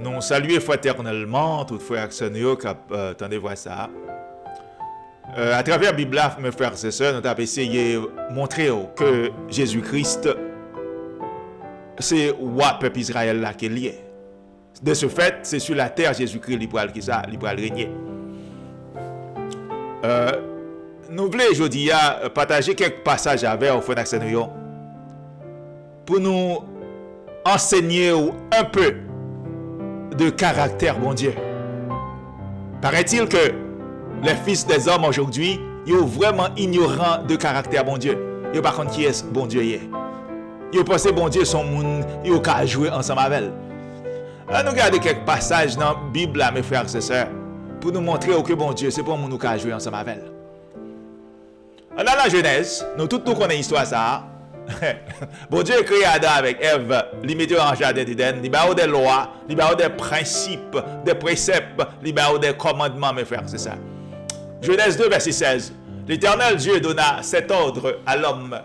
Nous saluons fraternellement tous les frères et sœurs qui attendez voir ça. À travers la Bible, mes frères et sœurs, nous avons essayé de montrer que Jésus-Christ, c'est le peuple Israël là qui est lié. De ce fait, c'est sur la terre Jésus-Christ qui va régner. Nous voulons aujourd'hui partager quelques passages avec les frères et sœurs pour nous enseigner un peu de caractère, bon Dieu. Paraît-il que les fils des hommes aujourd'hui, ils sont vraiment ignorants de caractère, bon Dieu. Ils ne savent pas qui est bon Dieu. Ils pensent que bon Dieu son monde, ils ont qu'à jouer ensemble avec elle. Alors, nous regardons quelques passages dans la Bible, mes frères et sœurs, pour nous montrer que bon Dieu, c'est pour nous qu'à jouer ensemble avec elle. Dans la Genèse, nous tous nous connaissons l'histoire ça. Bon Dieu a créé Adam avec Ève, il met en jardin d'Éden, il a des lois, il a des principes, des préceptes, il a des commandements, mes frères, c'est ça. Genèse 2, verset 16. L'Éternel Dieu donna cet ordre à l'homme.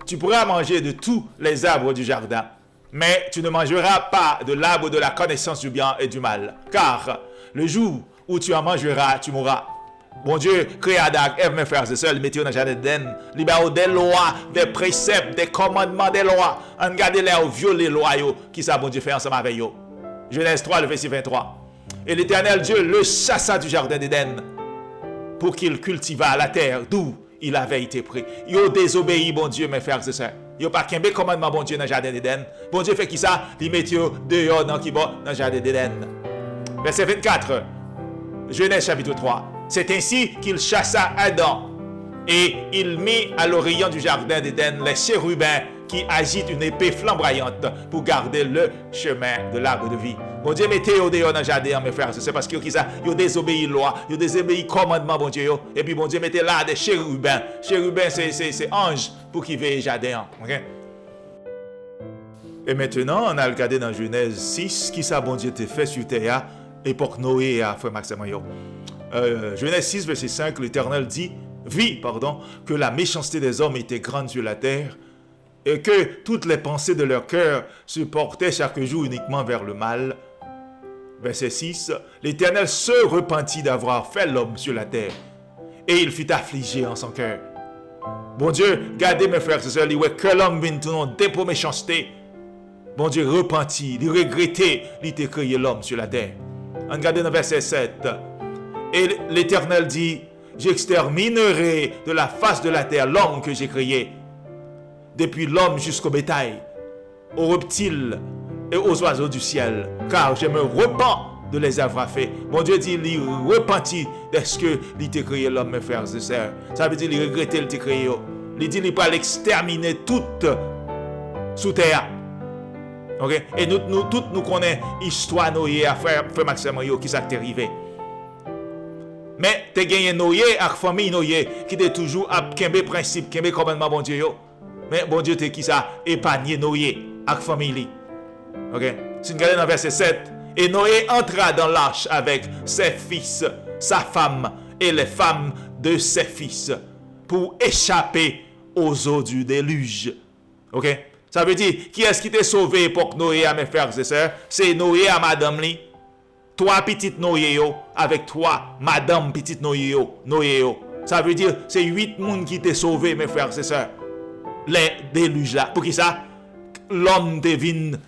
Tu pourras manger de tous les arbres du jardin, mais tu ne mangeras pas de l'arbre de la connaissance du bien et du mal, car le jour où tu en mangeras, tu mourras. Bon Dieu crée Adam, Ève, mes frères et sœurs, il mettait dans le jardin d'Éden, il a des lois, des préceptes, des commandements, des lois. On regarde les violer les lois qui ça bon Dieu fait ensemble avec eux. Genèse 3, le verset 23. Et l'Éternel Dieu le chassa du jardin d'Éden pour qu'il cultivât la terre d'où il avait été pris. Il a désobéi, bon Dieu, mes frères et sœurs. Il n'a pas qu'un commandement, bon Dieu, dans le jardin d'Éden. Bon Dieu fait qui ça? Il met dehors dans le jardin d'Éden. Verset 24. Genèse chapitre 3. C'est ainsi qu'il chassa Adam et il mit à l'orient du jardin d'Éden les chérubins qui agitent une épée flamboyante pour garder le chemin de l'arbre de vie. Bon Dieu, mettez au dehors dans le jardin, mes frères. C'est parce que ils ont désobéi la loi, ils ont désobéi le commandement, bon Dieu. Et puis, bon Dieu, mettez là des chérubins. Chérubins, c'est ange pour qu'ils veillent le jardin. Okay? Et maintenant, on a regardé dans Genèse 6, qui ça, bon Dieu, t'a fait sur terre, époque Noé à frère Maxime. Genèse 6, verset 5, l'Éternel vit, que la méchanceté des hommes était grande sur la terre et que toutes les pensées de leur cœur se portaient chaque jour uniquement vers le mal. Verset 6, l'Éternel se repentit d'avoir fait l'homme sur la terre et il fut affligé en son cœur. Bon Dieu, gardez mes frères et sœurs, que l'homme vient tout le monde pour méchanceté. Bon Dieu repentit, il regrettait, il était créé l'homme sur la terre. Regardez dans verset 7. Et l'Éternel dit, j'exterminerai de la face de la terre l'homme que j'ai créé, depuis l'homme jusqu'au bétail, aux reptiles et aux oiseaux du ciel, car je me repens de les avoir faits. Mon Dieu dit, il repentit de ce que il t'a créé l'homme, mes frères et sœurs. Ça veut dire, il regrettait le t'a créé. Il dit, il va l'exterminer toute sous terre. Okay? Et nous tous nous connaissons l'histoire Noé à frère Maxime qui s'est arrivé. Mais tu as gagné Noé avec famille Noé qui est toujours à quel principe, quel commandement bon Dieu. Mais bon Dieu t'es qui ça épargné Noé avec famille. OK. Si nous regardons dans verset 7, et Noé entra dans l'arche avec ses fils, sa femme et les femmes de ses fils pour échapper aux eaux du déluge. OK. Ça veut dire qui est-ce qui t'a sauvé pour Noé à mes frères et sœurs? C'est Noé à madame li. Toi, petite Noé, avec toi, madame, petite Noé. Ça veut dire, c'est 8 personnes qui t'ont sauvé, mes frères et sœurs. Les déluges là. Pour qui ça? L'homme devine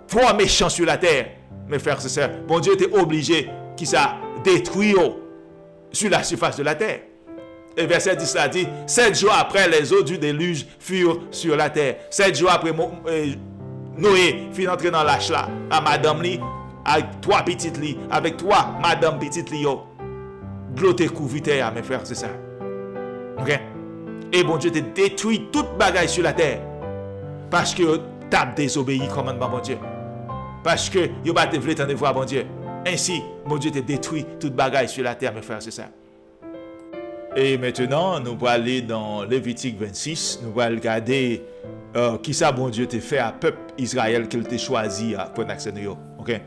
trop méchant sur la terre, mes frères et sœurs. Bon Dieu t'est obligé, qui ça, détruire sur la surface de la terre. Et verset 10 là dit, 7 jours après, les eaux du déluge furent sur la terre. 7 jours après, Noé fit entrer dans l'arche là, à madame li, avec toi petite li, avec toi madame petite li yo. L'eau te couvre terre, mes frères, c'est ça. OK? Et bon Dieu te détruit toute bagaille sur la terre. Parce que tu as désobéi commandement, bon Dieu. Parce que tu n'as pas voulu t'en voir, bon Dieu. Ainsi, bon Dieu te détruit toute bagaille sur la terre, mes frères, c'est ça. Et maintenant, nous allons aller dans Lévitique 26. Nous allons regarder qui ça, bon Dieu, t'a fait à peuple Israël qu'il t'a choisi pour n'accéder. OK?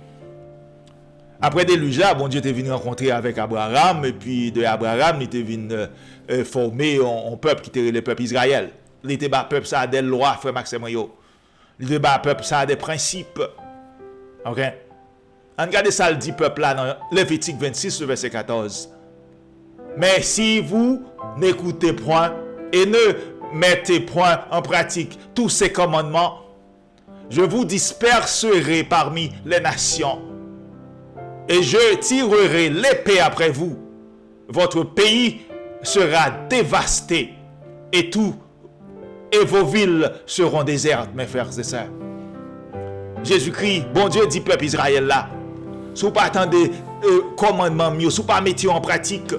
Après déluge, bon Dieu t'est venu rencontrer avec Abraham, et puis de Abraham, il était venu former un peuple qui était le peuple Israël. Il était bas peuple ça a des lois, frère Maxime. Il était bas peuple ça a des principes. OK? Regardez ça le dit peuple là dans Lévitique 26, verset 14. Mais si vous n'écoutez point et ne mettez point en pratique tous ces commandements, je vous disperserai parmi les nations et je tirerai l'épée après vous. Votre pays sera dévasté et vos villes seront désertes, mes frères et sœurs. Jésus-Christ, bon Dieu dit peuple Israël là, si vous pas attendez commandement mieux, si vous pas mettez en pratique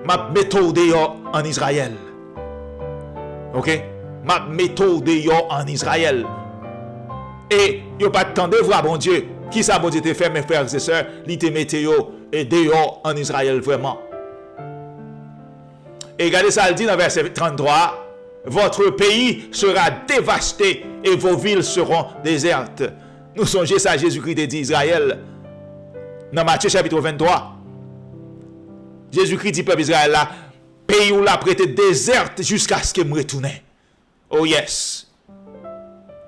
ma méthode en Israël. OK? Ma méthode en Israël. Et vous pas attendez voir bon Dieu, qui ça bon Dieu te fait mes frères et sœurs, li te mette et dehors en Israël vraiment. Et regardez ça, il dit dans verset 33, votre pays sera dévasté et vos villes seront désertes. Nous songez ça, Jésus-Christ dit Israël. Dans Matthieu chapitre 23. Jésus-Christ dit peuple Israël là, pays où la prêté déserte jusqu'à ce que me retourne. Oh yes.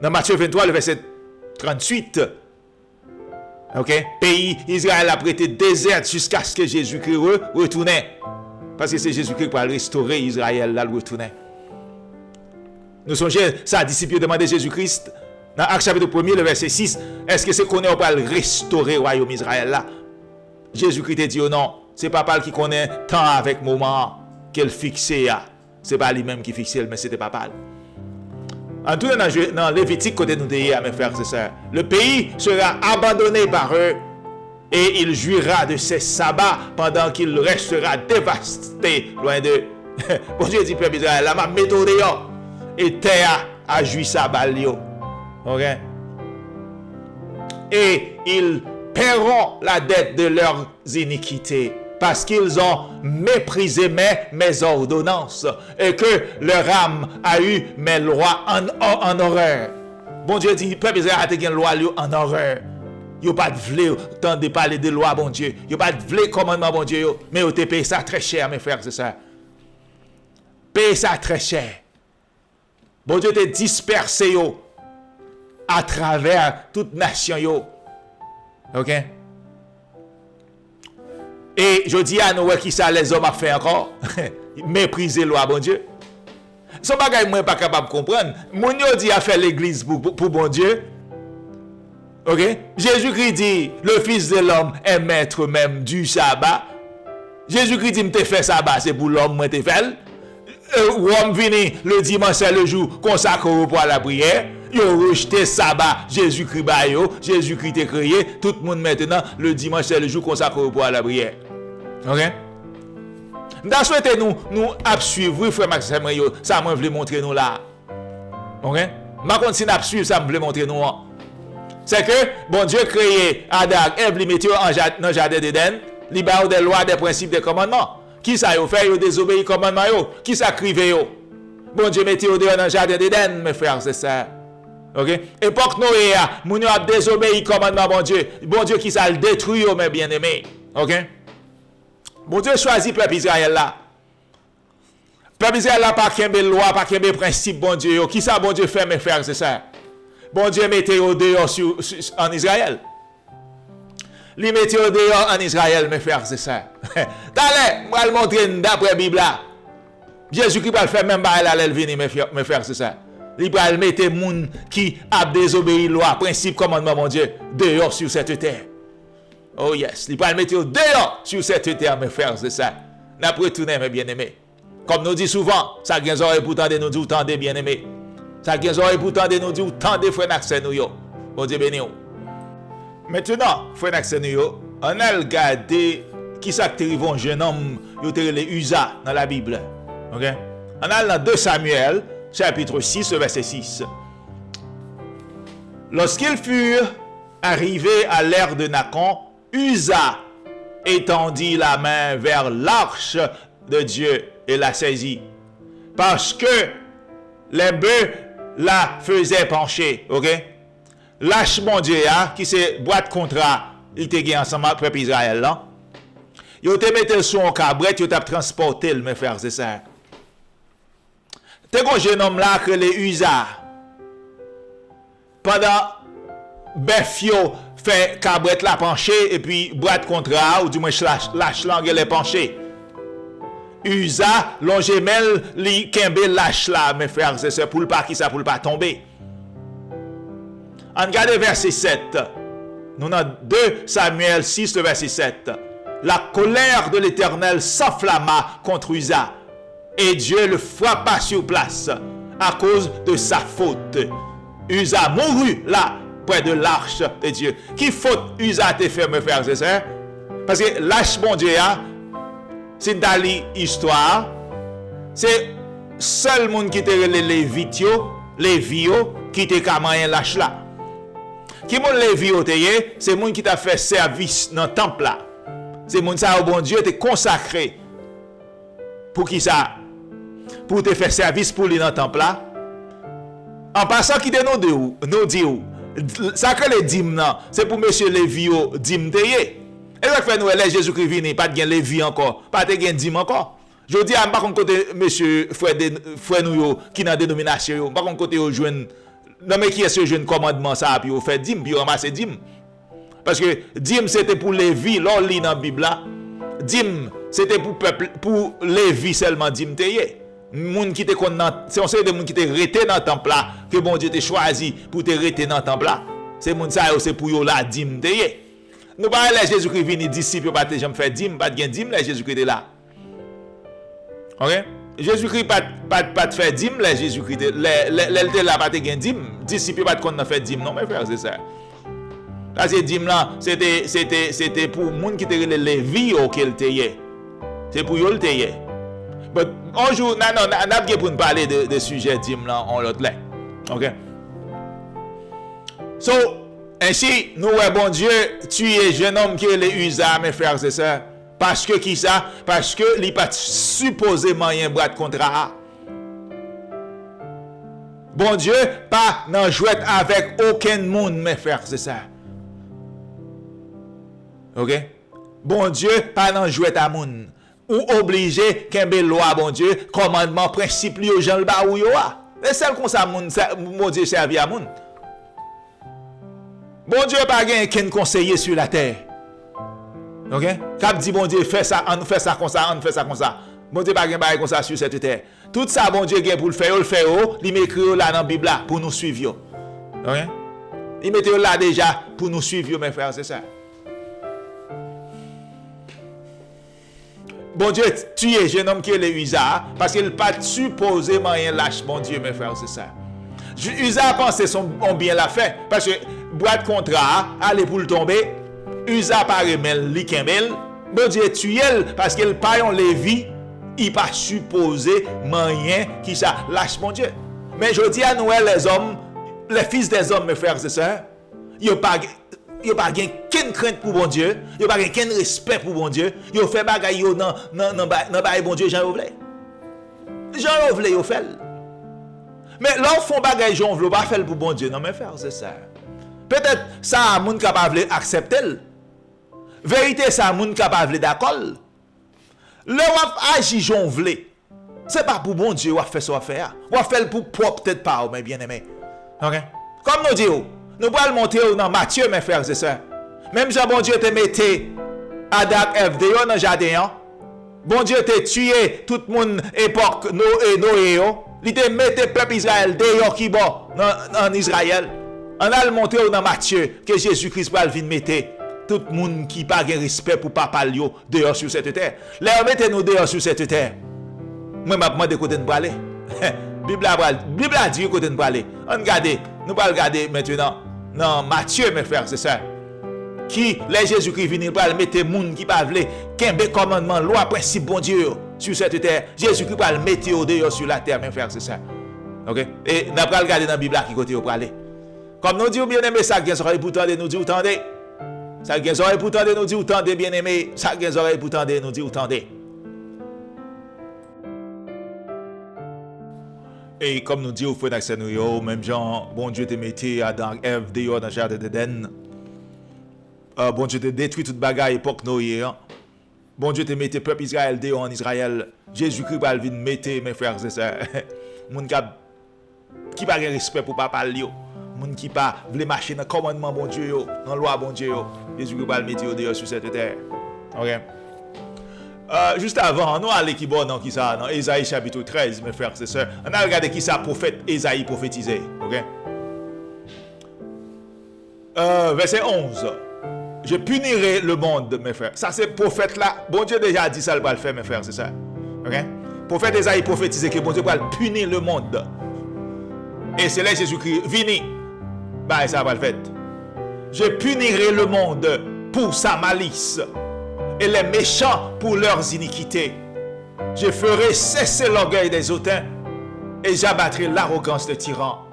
Dans Matthieu 23, le verset 38. OK? Pays Israël a prêté déserte jusqu'à ce que Jésus-Christ retourne. Parce que c'est Jésus-Christ qui va restaurer Israël là, le retourner. Nous songez, ça, disciples demandé Jésus-Christ, dans Actes chapitre 1er, le verset 6, est-ce que c'est qu'on est va restaurer le royaume Israël là? Jésus-Christ a dit oh non, c'est papa qui connaît temps avec moment qu'elle fixé. C'est pas lui-même qui fixait, mais c'était papa. En tout cas, dans Lévitique, côté nous à mes frères et sœurs, le pays sera abandonné par eux et il jouira de ses sabbats pendant qu'il restera dévasté loin d'eux. Bon Dieu dit, peuple Israël, la ma méthode et terre a joué sabbat. OK? Et ils paieront la dette de leurs iniquités parce qu'ils ont méprisé mes ordonnances et que leur âme a eu mes lois en horreur. Bon Dieu dit, peuple Israël a une loi en horreur. Yo pas de vle tant de parler de loi bon Dieu. Yo pas de vle commandement bon Dieu mais yo te paye ça très cher mes frères, c'est ça. Paye ça très cher. Bon Dieu te dispersé yo à travers toute nation yo. OK? Et je dis à nous qui ça les hommes a fait encore mépriser loi bon Dieu. Son bagay moi pas capable comprendre. Moun yo dit a fait l'église pour bon Dieu. OK? Jésus-Christ dit, le Fils de l'homme est maître même du sabbat. Jésus-Christ dit, m'te fait sabbat, c'est pour l'homme, moi te fait. L'homme vini le dimanche, c'est le jour consacré pour la prière. Yo rejeté sabbat, Jésus-Christ ba yo, Jésus-Christ te créé. Tout le monde maintenant, le dimanche, c'est le jour consacré pour la prière. OK? Dans souhaité nous suivre, frère Maxime, ça m'a voulu montrer nous là. OK? Ma continue à suivre, ça me voulu montrer nous. C'est que, bon Dieu créé Adam, Ève, li mette dans le jardin d'Éden, li ba des lois, des principes, des commandements. Qui ça yo fait, yo désobéi commandement yo? Qui ça crive yo? Bon Dieu mette yo dans le jardin d'Éden, mes frères, c'est ça. OK? Époque Noé, moun yo a désobéi commandement bon Dieu. Bon Dieu qui ça le détruit yo, mes bien-aimés. OK? Bon Dieu choisit peuple Israël là. Peuple Israël là pas kembe loi, pas kembe principe bon Dieu yo. Qui ça bon Dieu fait, mes frères, c'est ça. Bon Dieu mettez au dehors en Israël. Li mettez au dehors en Israël, mes frères, c'est ça. Allez, moi le montrer d'après la Bible là. Jésus-Christ va le faire même pas elle venir, mes frères, c'est ça. Il va le mettre moun qui a désobéi loi, principe, commandement, mon Dieu, dehors sur cette terre. Oh yes, il va le mettre dehors sur cette terre, mes frères, c'est ça. N'a pas retourné, mes bien-aimés. Comme nous dit souvent, ça gagne oreille pourtant de nous dire autant de bien-aimés. Ça qui est pourtant de nous dire tant de frères n'accès nous yo. Bon Dieu béni. Maintenant, frères n'accès nous yo, on a regardé qui ça qui arrive un jeune homme, yo te les Uza dans la Bible. OK? On a dans 2 Samuel chapitre 6 verset 6. Lorsqu'ils furent arrivés à l'ère de Nacon, Uza étendit la main vers l'arche de Dieu et la saisit. Parce que les bœufs la faisait pencher, OK? Lâche mon Dieu, qui c'est boîte contrat, il était gagné ensemble avec le peuple Israël, là. Il te mettait sur un cabret, il t'a transporté, mes frères, c'est ça. T'es un jeune homme là que les Uza. Pendant bœuf yo fait cabret la pencher et puis boîte contrat ou du moins lâche langue les pencher. Usa longemel li kembe lâche là mes frères et sœurs pour pas qui ça pour pas tomber. On regarde verset 7. Nous avons 2 Samuel 6 le verset 7. La colère de l'Éternel s'enflamma contre Usa et Dieu le frappa sur place à cause de sa faute. Usa mourut là près de l'arche de Dieu. Qui faute Usa te fait mes frères et sœurs? Parce que l'arche bon Dieu c'est dans l'histoire, c'est seul monde qui te les Lévio qui te kamayen l'arche là. Qui mon Lévio te c'est monde qui t'a fait service dans le temple là. C'est monde ça au bon Dieu te consacré. Pour qui ça? Pour te faire service pour lui dans le temple là. En passant qui te nous dit ça que les dîmes c'est pour monsieur Lévio dîme te et ça fait nous les Jésus-Christ vini pas de Lévi encore, pas de gain dîme encore. Je dis à pas côté monsieur frère nous qui dans dénomination pas côté au joindre non mais qui est ce jeune commandement ça puis on fait dîme puis on ramasse dîme. Parce que dîme c'était pour Lévi, l'on lit dans la Bible là. Dîme c'était pour peuple pour Lévi seulement dîme te moun qui te connaît c'est on sait de moun qui te resté dans le temple là que bon Dieu t'a choisi pour te rester dans le temple là. C'est moun ça c'est pour yo là dîme te nous pas les Jésus-Christ vini disciple pas te jamais faire dîme pas de dîme les Jésus-Christ est là. OK? Jésus-Christ pas de faire dîme les Jésus-Christ l'était là pas de dîme disciple pas de connaît faire dîme non mes frères c'est ça. Là c'est dîme là c'était pour moun qui te les vie auquel te c'est pour yo le te but un jour n'a pour nous parler de sujet dîme là on l'autre là. OK? So ainsi, nous, bon Dieu, tuer jeune homme qui est les Usa, mes frères et sœurs. Parce que qui ça? Parce que il n'est pas supposément un bras de contrat. Bon Dieu, pas n'en jouer avec aucun monde, mes frères et sœurs. OK? Bon Dieu, pas n'en jouer à monde. Ou obligé qu'un bel loi, bon Dieu, commandement, principe, aux gens le bas ou yo a. Et celle comme ça, mon Dieu, servi à monde. Bon Dieu pas gain qu'un conseiller sur la terre. OK? Cap dit bon Dieu fait ça, on fait ça comme ça, on fait ça comme ça. Bon Dieu pas gain bail comme ça sur cette terre. Tout ça bon Dieu gain pour le faire, il m'écrit là dans la Bible là pour nous suivre. OK? Il mettait là déjà pour nous suivre mes frères, c'est ça. Bon Dieu tuer jeune homme qui est le Usa parce qu'il pas supposément un lâche bon Dieu mes frères, c'est ça. Usa pensait son bien l'a fait parce que boîte contrat aller pour le tomber Usa pas remel li kembel bon Dieu tuel parce qu'il pas on Lévi il pas supposé moyen qui ça lâche mon Dieu mais je dis à nous les hommes les fils des hommes mes frères et sœurs yo pas qu'une crainte pour bon Dieu yo pas qu'un respect pour bon Dieu yo fait bagay yo dans bon Dieu Jean Ovlé yo fait. Mais l'on font bagay Jean vle pas faire pour bon Dieu non mes frères c'est ça. Peut-être ça moun capable accepter. Vérité ça moun capable d'accord. Le wap agi Jean vle. C'est pas pour bon Dieu ou faire ça faire. Ou faire pour propre peut-être pas mais bien aimé. OK? Comme nous disons, nous allons monter dans Matthieu mes frères et sœurs. Même Jean bon Dieu te mettait Adam Ève dehors dans jardin. Bon Dieu te tué tout le monde époque Noé. Il te mette peuple Israël dehors qui bon en Israël. On a le montré dans Matthieu que Jésus-Christ va venir mettre tout le monde qui pas de respect pour papa Lio dehors sur cette terre. Là mettez nous dehors sur cette terre. Moi m'a demandé côté de aller. Bible a dit côté de aller. On regarde, nous pas regarder maintenant dans Matthieu mes frères, c'est ça. Qui les Jésus-Christ venir pour mettre monde qui pas veut qu'un commandement loi principe bon Dieu sur cette terre. Jésus-Christ va le mettre au dehors sur la terre mes frères, c'est ça. OK? Et n'a pas regarder dans la Bible qui côté pour aller. Comme nous dit bien aimé ça gain oreille pour tendre nous dit entendez. Ça gain oreille pour tendre nous dit entendez bien aimé, ça gain oreille pour tendre nous dit entendez. Et comme nous dit au frère d'accès nous même Jean bon Dieu te mettait Adam Ève dehors dans le jardin d'Éden. Bon Dieu te détruit toute bagaille époque Noé. Bon Dieu te mettait peuple Israël dehors en Israël. Jésus-Christ va venir mettre mes frères et sœurs. Mon qui pas de respect pour papa Lio. moun qui pas veulent marcher dans commandement bon Dieu yo, dans loi bon Dieu yo, Jésus-Christ va le mettre dehors sur cette terre. OK. Juste avant, nous allons qui bon dans qui ça dans Ésaïe chapitre 13, mes frères et sœurs. On a regardé qui ça prophète Ésaïe prophétisé, OK? Verset 11. Je punirai le monde, mes frères. Ça, c'est prophète là. Bon Dieu déjà dit ça, il va le faire, mes frères, c'est ça. OK? Prophète Esaïe prophétisé que bon Dieu va punir le monde. Et c'est là Jésus-Christ vini. Bah, ça va le faire. Je punirai le monde pour sa malice et les méchants pour leurs iniquités. Je ferai cesser l'orgueil des hautains et j'abattrai l'arrogance des tyrans.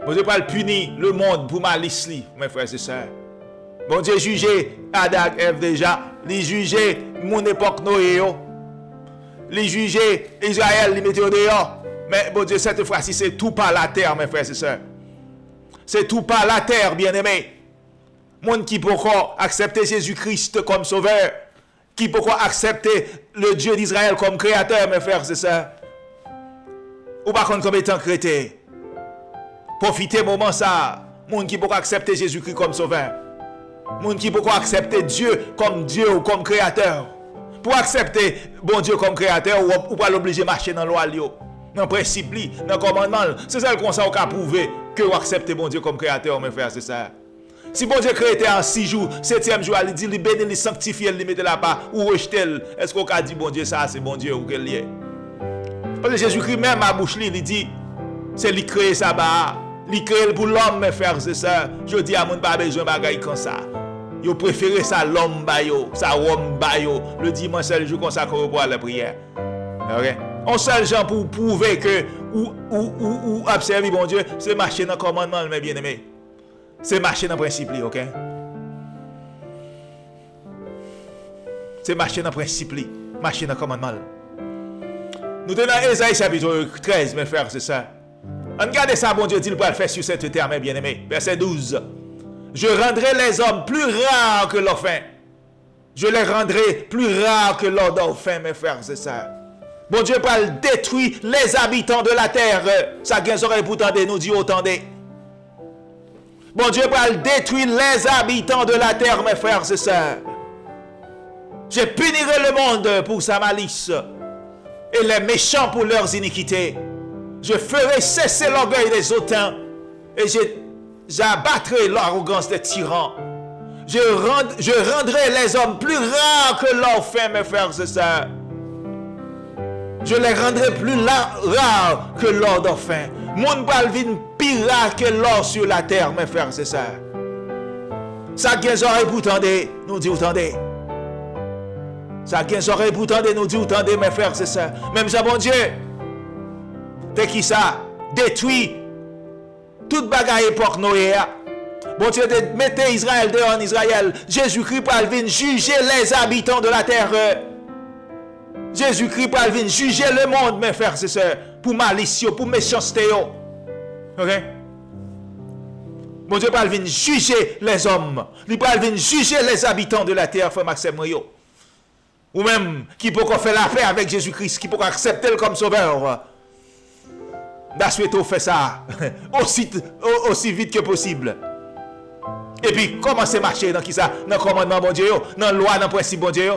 Bon Dieu pas punir le monde pour malice, mes frères et sœurs. Bon Dieu jugé Adam et Ève déjà, il jugé mon époque Noé, il jugé Israël, il mettait dehors. Mais bon Dieu, cette fois-ci, c'est tout par la terre, mes frères et sœurs. C'est tout par la terre, bien-aimés. Monde qui peut accepter Jésus-Christ comme sauveur, qui peut accepter le Dieu d'Israël comme créateur, mes frères et sœurs. Ou par contre comme étant chrétien. Profitez moment ça. Monde qui peut accepter Jésus-Christ comme sauveur. Monde qui peut accepter Dieu ou comme créateur. Pour accepter bon Dieu comme créateur, ou pas l'obliger de marcher dans la loi, dans le principe, dans le commandement. C'est ça qu'on a prouvé que vous acceptez bon Dieu comme créateur, mes frères, c'est ça. Si bon Dieu créé en 6 jours, 7e jour, il dit, il bénit, il sanctifie, il met de la part, ou rejeter. Est-ce qu'on a dit bon Dieu ça, c'est bon Dieu ou quel lié? Parce que Jésus-Christ même à bouche, il dit, c'est lui créé ça, il crée pour l'homme, mes frères, c'est ça. Je dis à mon pas besoin de bagaille comme ça. Yo préféré ça l'homme bayo, ça homme bayo. Le dimanche seul jour consacré pour la prière. OK? On seul gens pour prouver que ou observer bon Dieu, c'est marcher dans le commandement, mes bien-aimés. C'est marcher dans le principe, OK? C'est marcher dans le principe, marcher dans le commandement. Nous sommes dans Ésaïe chapitre 13, mes frères, c'est ça. Regardez ça, bon Dieu dit, il va le faire sur cette terre, mes bien-aimés. Verset 12. Je rendrai les hommes plus rares que leurs fins. Je les rendrai plus rares que leurs dauphins, mes frères et sœurs. Bon Dieu va détruire les habitants de la terre. Ça gagne oreilles pour tendre, nous dit autant des. Bon Dieu va détruire les habitants de la terre, mes frères et sœurs. Je punirai le monde pour sa malice et les méchants pour leurs iniquités. Je ferai cesser l'orgueil des hautains et j'abattrai l'arrogance des tyrans. Je rendrai les hommes plus rares que leurs fins, mes frères et sœurs. Je les rendrai plus rares que l'or d'orphin. Mon balvin pire rare que l'or sur la terre, mes frères et sœurs. Ça qui est oreille pour tendre, nous dit tendez. Ça qui est oreille pour tendre, nous dit tendez, mes frères et sœurs. Même ça, bon Dieu, t'es qui ça? Détruit toute bagaille époque Noé. Bon Dieu, mettez Israël dehors en Israël. Jésus-Christ va venir juger les habitants de la terre. Jésus-Christ va venir juger le monde, mes frères et sœurs, pour malice, pour méchanceté. OK? Bon Dieu va venir juger les hommes. Il va venir juger les habitants de la terre, frère Maxime Moyo. Ou même qui peut faire la paix avec Jésus-Christ, qui peut accepter comme sauveur. D'assuéto fait ça aussi vite que possible. Et puis, comment c'est marcher dans qui ça? Dans le commandement bon Dieu, dans la loi, dans le principe bon Dieu.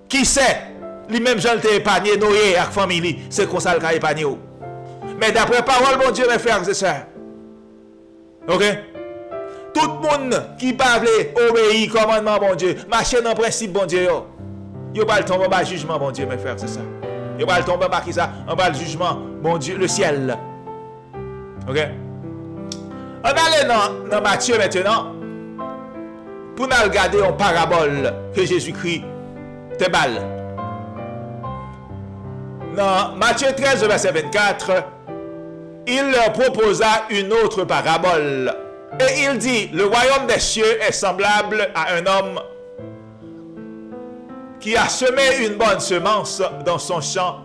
Qui sait? Lui-même, Jean t'a épargné, Noé, avec la famille. C'est comme ça qu'il a épargné. Mais d'après parole bon Dieu, mes frères et sœurs. OK? Tout le monde qui parle obéir au commandement bon Dieu, marcher dans le principe bon Dieu, il va tomber dans le jugement bon Dieu, mes frères et sœurs. Il va tomber dans qui ça? En bas le jugement, bon Dieu, le ciel. OK? On va aller dans Matthieu maintenant pour nous regarder une parabole que Jésus-Christ te balle. Dans Matthieu 13, verset 24, il leur proposa une autre parabole. Et il dit, le royaume des cieux est semblable à un homme qui a semé une bonne semence dans son champ.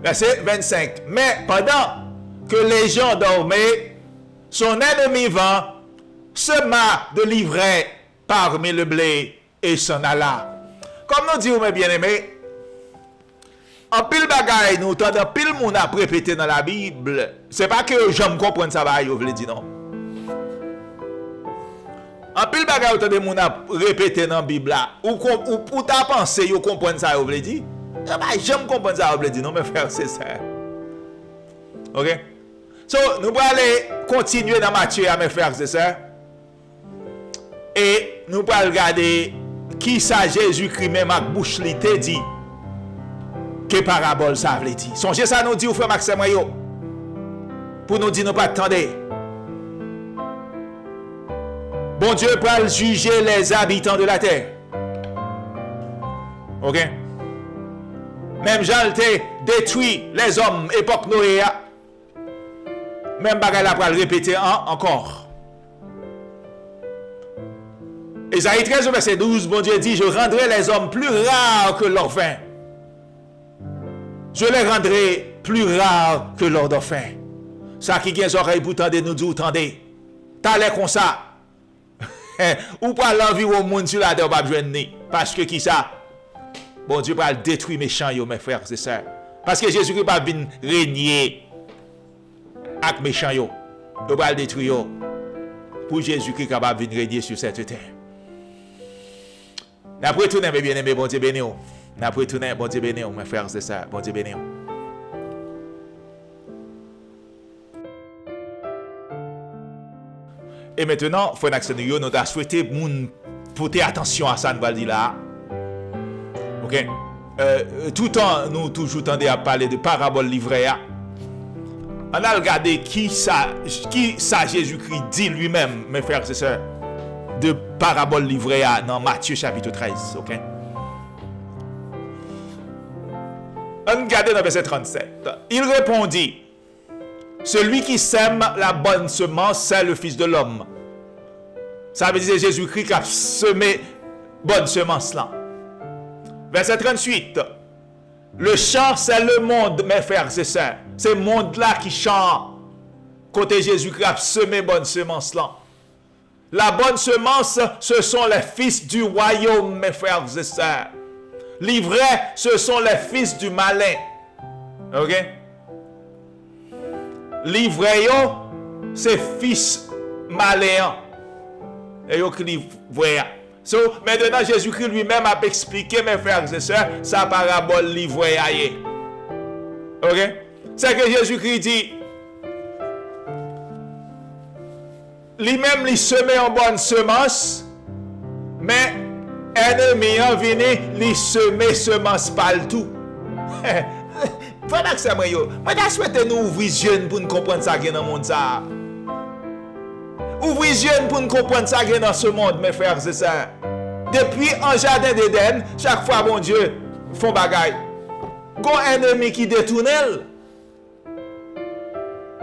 Verset 25. Mais pendant que les gens dormaient, son ennemi vint, sema de l'ivraie parmi le blé et s'en alla. Comme nous disons, mes bien-aimés, en pile bagay nous tendons pile moun a répété dans la Bible. C'est pas que j'aime comprendre ça va yo veut dire non. En pile bagay autant de moun a répété dans la Bible là ou pour ta pensée yo comprendre ça yo veut dire. J'aime comprendre ça yo veut dire non mes frères c'est ça. OK? So nous allons aller continuer dans Matthieu mes frères c'est ça. Et nous allons regarder qui ça Jésus-Christ même avec bouche li te dit que parabole ça veut dire. Songez ça nous dit ou frère Maxime yo. Pour nous dire nous pas attendre. Bon Dieu va juger les habitants de la terre. OK? Même Jean te détruit les hommes époque Noé. Même bagay la pral répéter encore. Ésaïe 13 verset 12, bon Dieu dit, je rendrai les hommes plus rares que leurs vins. Je les rendrai plus rares que leurs dauphins. Ça qui a des oreilles pour tendre nous dit, tendez. T'as l'air comme ça. Ou pas l'envie au monde sur la terre, pas besoin de parce que qui ça? Bon Dieu va détruire mes méchants, mes frères, c'est ça. Parce que Jésus-Christ va venir régner avec mes méchants, il va le détruire. Pour Jésus-Christ capable de venir régner sur cette terre. N'après tout, mes bien-aimés, bon Dieu béni. N'après tout, bon Dieu béni, mes frères, c'est ça, bon Dieu béni. Et maintenant, frère Naxen, nous avons souhaité porter attention à ça, nous allons dire là. OK? Tout le temps, nous toujours tendez à parler de parabole livrée. On a regardé qui ça Jésus-Christ dit lui-même, mes frères et sœurs, de parabole livrée dans Matthieu chapitre 13. OK? On regarde dans verset 37. Il répondit, celui qui sème la bonne semence, c'est le Fils de l'homme. Ça veut dire Jésus-Christ qui a semé bonne semence là. Verset 38. Le champ, c'est le monde, mes frères et sœurs. C'est le monde là qui chante. Côté Jésus-Christ a semé bonne semence là. La bonne semence, ce sont les fils du royaume, mes frères et sœurs. L'ivraie, ce sont les fils du malin. OK? L'ivraie, c'est fils malin. Et yo qui l'ivraie. So, maintenant, Jésus-Christ lui-même a expliqué, mes frères et sœurs, sa parabole l'ivraie. OK? C'est que Jésus-Christ dit, lui-même, il semé en bonne semence, mais ennemi en venu, il semé semence pas le tout. Voilà que c'est moi. Moi, je souhaite nous ouvrir les yeux pour nous comprendre ça qui est dans le monde. Ouvrez les yeux pour nous comprendre ça qui est dans ce monde, mes frères et sœurs. Depuis un jardin d'Éden, chaque fois, bon Dieu, font bagaille. Gon ennemi qui détourne.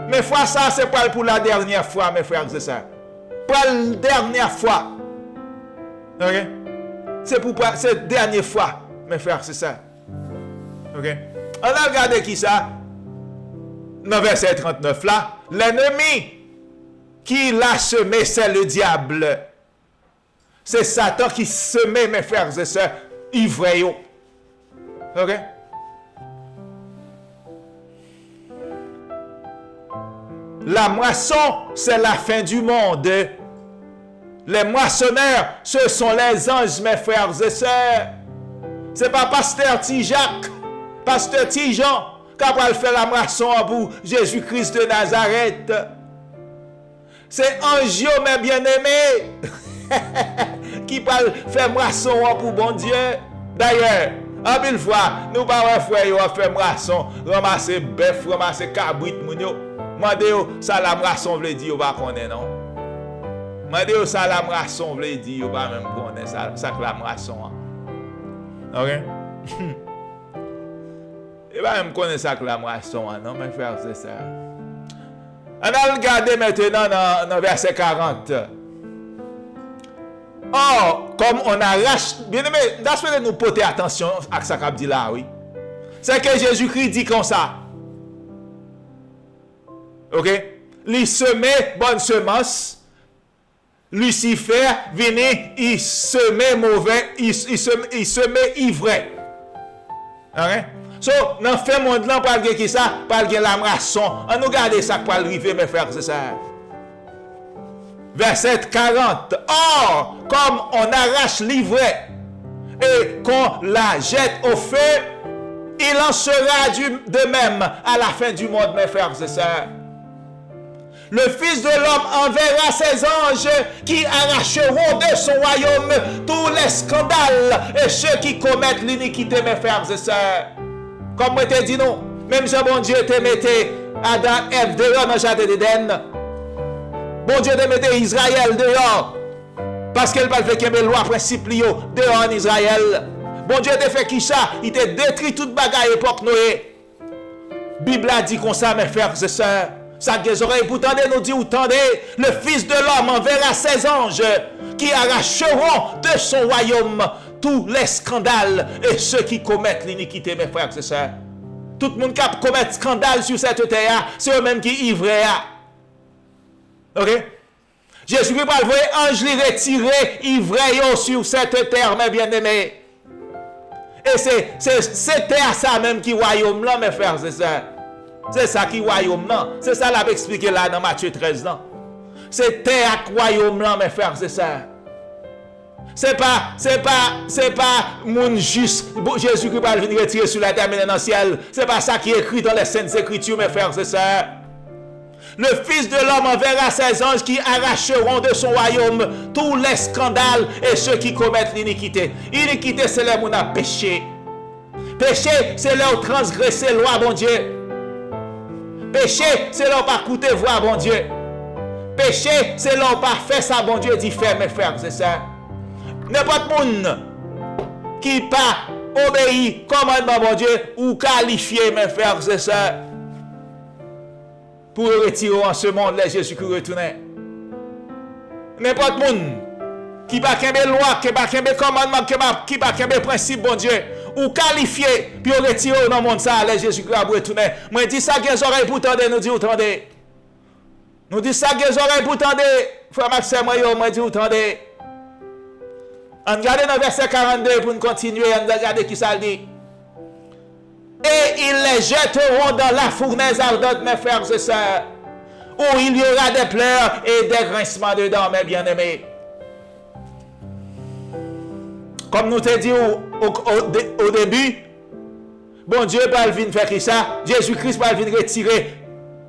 Mais fois ça, c'est pas pour la dernière fois, mes frères et sœurs. Pour la dernière fois. OK? C'est pour cette dernière fois, mes frères et sœurs. OK? On a regardé qui ça? Dans verset 39 là, l'ennemi qui l'a semé, c'est le diable. C'est Satan qui semait, mes frères et sœurs, ivrés. OK? La moisson, c'est la fin du monde. Les moissonneurs, ce sont les anges, mes frères et sœurs. Ce n'est pas pasteur Tijac, pasteur Tijan, qui va faire la moisson pour Jésus-Christ de Nazareth. C'est ange, mes bien-aimés, qui va faire moisson pour bon Dieu. D'ailleurs, en mille fois, nous parlons frère, faire moisson, ramasser bœuf, ramasser cabrit, Mandeo, ça la moisson veut dire, vous ne connaissez pas, non? Mandeo, ça la moisson veut dire, vous ne même connaissez pas, ça que la moisson. OK? Et pas même connaître ça que la moisson, non, mes frères, c'est ça. On a regardé maintenant dans verset 40. Or, comme on arrache, bien aimé, d'ailleurs, nous porter attention à ce qu'il dit là, oui. C'est que Jésus-Christ dit comme ça. OK? Il semait bonne semence. Lucifer venait, il semait mauvais, il semait ivraie. OK? So, dans le monde là, pas qui ça, pas la rançon. On nous garde ça pour arriver, mes frères, c'est ça. Verset 40. Or, comme on arrache l'ivraie et qu'on la jette au feu, il en sera de même à la fin du monde, mes frères et sœurs. Le Fils de l'homme enverra ses anges qui arracheront de son royaume tous les scandales et ceux qui commettent l'iniquité, mes frères et sœurs. Comme moi te dit non, même si bon Dieu te mettait Adam et Ève dehors dans le jardin d'Éden, bon Dieu te mettait Israël dehors, parce qu'elle va faire qu'il y ait loi principe dehors en Israël. Bon Dieu te fait qui ça? Il te détruit toute bagaille époque Noé. Bible a dit comme ça, mes frères et sœurs. Ça que les oreilles pour tendez, nous dit ou tendez, le Fils de l'homme enverra ses anges qui arracheront de son royaume tous les scandales et ceux qui commettent l'iniquité, mes frères et sœurs. Tout le monde qui commet scandale sur cette terre, c'est eux-mêmes qui ivraient. Ok? Jésus-Christ va envoyer ange les retirer, ivraient sur cette terre, mes bien-aimés. Et c'est terre ça même qui royaume là, mes frères et sœurs. C'est ça qui royaume là. C'est ça l'a expliqué là dans Matthieu 13 là. C'est terre qui royaume là, mes frères et sœurs. C'est pas mon juste Jésus qui va venir retirer sur la terre mais dans le ciel. C'est pas ça qui est écrit dans les saintes écritures, mes frères et sœurs. Le Fils de l'homme enverra ses anges qui arracheront de son royaume tous les scandales et ceux qui commettent l'iniquité. Iniquité, c'est là où on a péché. Péché, c'est là où transgresser la loi, bon Dieu. Péché, c'est là où pas écouter voix, bon Dieu. Péché, c'est là où pas faire ça, bon Dieu, dit faire, mes frères, c'est ça. N'importe monde qui pas obéit commandement, bon Dieu, ou qualifié, mes frères, c'est ça. Pour retirer en ce monde, là, Jésus-Christ retourne. N'importe monde qui va qu'un loi, qui va qu'un commandement, qui va qu'un principe, bon Dieu, ou qualifié, puis retirer dans le monde, ça, là, Jésus-Christ va retourner. Moi, dis ça, que les oreilles pour tendre, nous dit, tendez. Nous dit ça, que les oreilles pour tendre, frère Maxime, moi, dit, tendez. On regarde dans le verset 42 pour nous continuer, on regarde qui ça dit. Et ils les jetteront dans la fournaise ardente, mes frères et sœurs, où il y aura des pleurs et des grincements dedans, mes bien-aimés. Comme nous t'ai dit au début, bon Dieu va venir faire ça, Jésus-Christ va venir retirer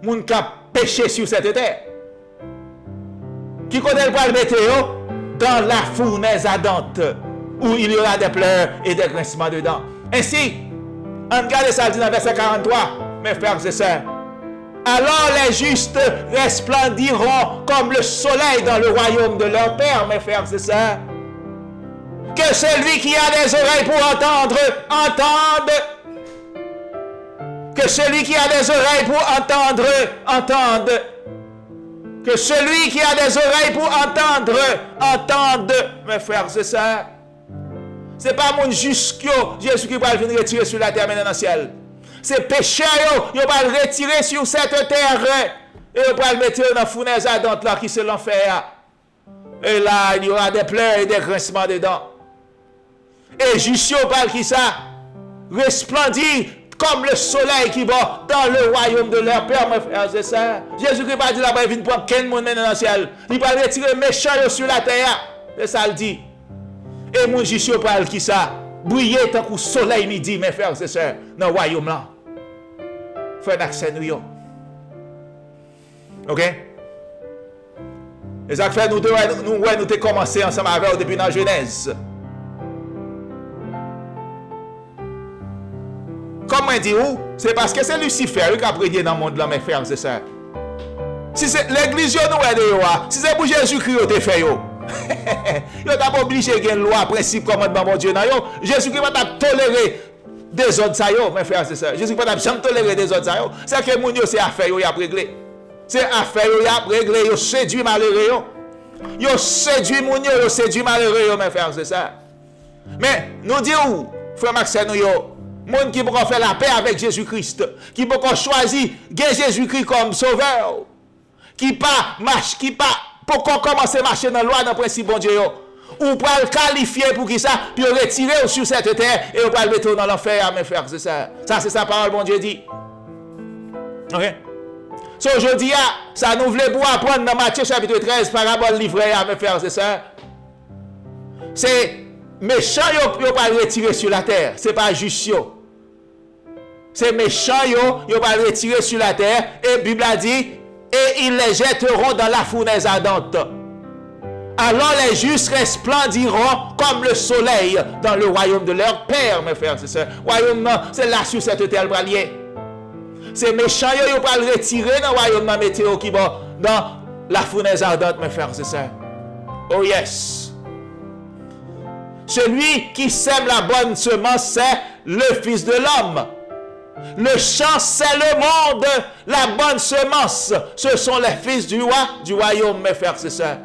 mon qui a péché sur cette terre. Qui connaît le le mettre dans la fournaise ardente, où il y aura des pleurs et des grincements dedans. Ainsi, on regarde ça dit dans verset 43, mes frères et sœurs. Alors les justes resplendiront comme le soleil dans le royaume de leur Père, mes frères et sœurs. Que celui qui a des oreilles pour entendre, entende. Que celui qui a des oreilles pour entendre, entende. Que celui qui a des oreilles pour entendre, entende, mes frères et sœurs. Ce n'est pas mon juste Jésus qui va venir retirer sur la terre mais dans le ciel. C'est péché, il va le retirer sur cette terre et il va le mettre dans la fournaise ardente là qui c'est l'enfer. Et là, il y aura des pleurs et des grincements dedans. Et juste parle qui ça resplendit comme le soleil qui va dans le royaume de leur Père, mes frères et sœurs. Jésus-Christ va dire là-bas, il vient prendre 15 monde dans le ciel. Il va retirer méchants sur la terre. C'est ça le dit. Et mon Jésus parle qui ça briller tant que soleil midi, mes frères et sœurs, dans le royaume là. Fait un accès nous. Ok? Et ça fait nous avons commencé ensemble avec au début dans Genèse. Comment dit où? C'est parce que c'est Lucifer qui a prédit dans le monde là, mes frères et sœurs. Si c'est l'église nous est de si c'est pour Jésus-Christ qui a fait yo. Yo t'a pas obligé de loi principe commandement mon Dieu. Jésus-Christ va tolérer des autres ça yo, mes frères et sœurs. Jésus-Christ va jamais tolérer des autres ça yo. C'est que mon Dieu c'est affaire yo y a réglé. C'est affaire yo y a réglé, yo séduit malheureux yo. Yo séduit mon Dieu, yo séduit malheureux yo, mes frères et sœurs. Mais nous disons frère Maxime yo monde qui peut faire la paix avec Jésus-Christ, qui peut choisir Jésus-Christ comme sauveur, qui pas pour qu'on commence à marcher dans la loi dans le principe bon Dieu, Ou pour le qualifier pour qui ça, puis retirer sur cette terre et on va le mettre dans l'enfer, mes frères, c'est ça. Ça, c'est sa parole, bon Dieu dit. Ok? So, aujourd'hui, ça nous voulait pour apprendre dans Matthieu chapitre 13, parabole livrée à mes frères, c'est ça. C'est méchant, ils ne pas le retirer sur la terre. C'est pas juste. C'est méchant, ils ne pas le retirer sur la terre. Et la Bible a dit, et ils les jetteront dans la fournaise ardente. Alors les justes resplendiront comme le soleil dans le royaume de leur Père, mes frères, c'est ça. Royaume, c'est là sur cette terre bralier. C'est méchant, ils ne pas le retirer dans le royaume de météo qui va dans la fournaise ardente, mes frères, c'est ça. Oh yes. Celui qui sème la bonne semence, c'est le Fils de l'homme. Le champ, c'est le monde. La bonne semence, ce sont les fils du royaume, mes frères, c'est ça.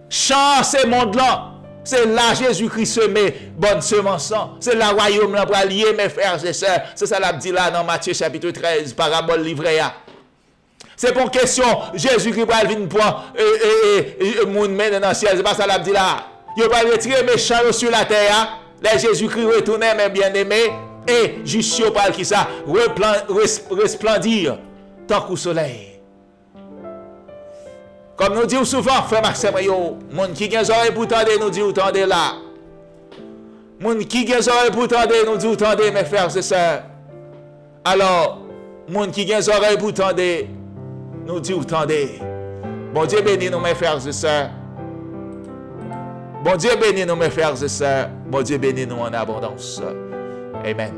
Champ, c'est monde-là. C'est là Jésus-Christ semé bonne semence. C'est là royaume là pour allier, mes frères et sœurs. C'est ça l'a dit là dans Matthieu chapitre 13, parabole livrée. C'est pour question Jésus-Christ va venir pour moun men dans le ciel. C'est pas ça l'a dit là. Il va retirer méchants sur la terre. Les Jésus-Christ retourner mes bien-aimés et juste parle qui ça resplendir tant qu'au soleil. Comme nous disons souvent, frère Maxime, moun qui gen oreille pour tendre, nous dit tendez là. Moun qui gen oreille pour tendre, nous dit tendez, mes frères et sœurs. Alors, moun qui gen oreille pour tendre, nous dit tendez. Bon Dieu bénit nous, mes frères et sœurs. Bon Dieu bénit nous, mes frères et sœurs. Bon Dieu bénit nous en abondance. Amen.